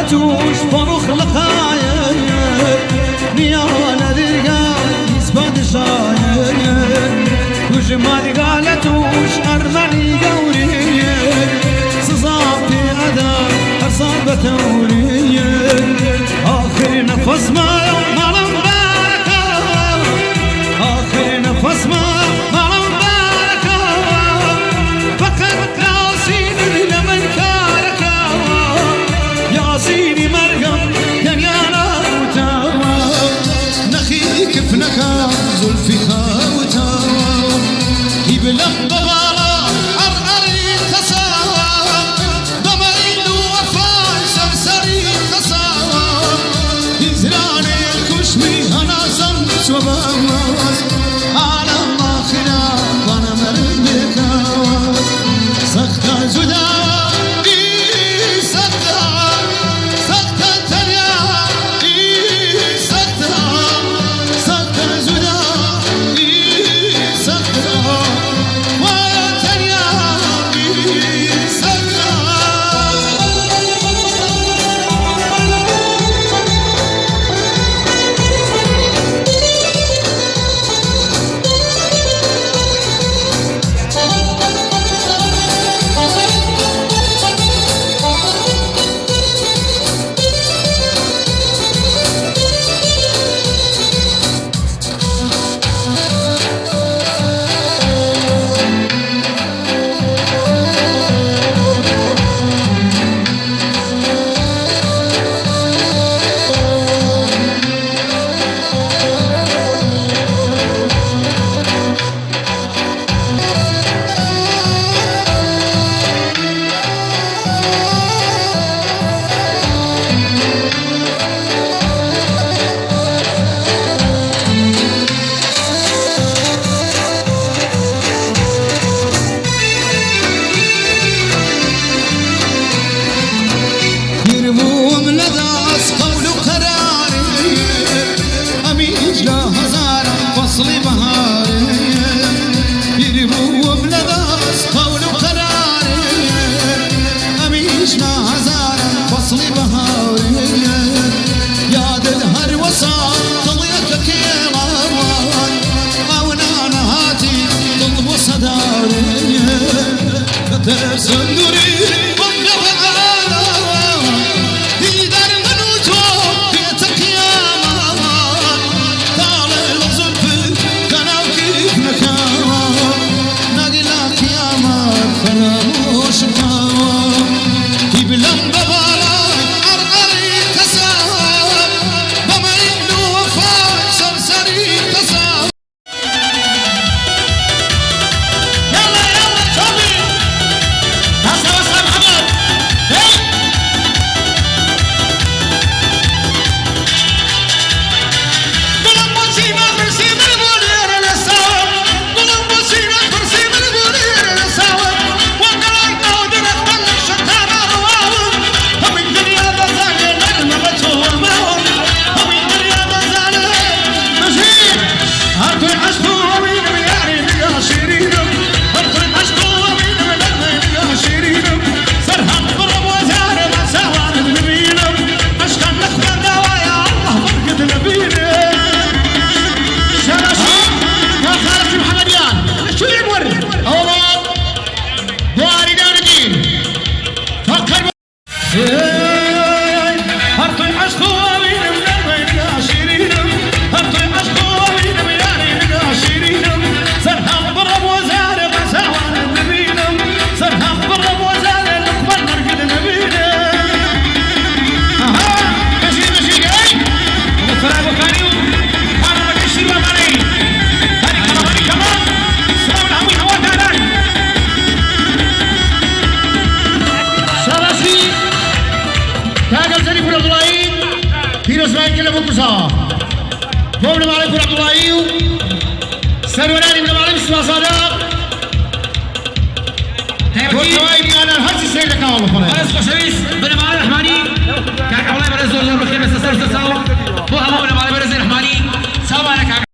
قالتوش فرخ لخاير نيانا درقان يسباد شاير وجمال قالتوش أرمني قوري صصابتي أدا أصابة توري آخر نفس ما مباركة آخر نفس ما مباركة فقط ياسين لمن كاركا ياسين مرقم دنيانا وتاوى نخي كفنكا زلفي خاوتاوى يبلغ ببالا أرقري تساوى ضمين وفاي سرسري تساوى يزراني الكشمي أنا زمت وبواز على الله خلاف أنا مرد كواز سخت زداوى بابن مالك عبد الله سروراني من مالك اسمه صادق والتوايب انا هاتي سيدك والله خلاص خلاص بن مالك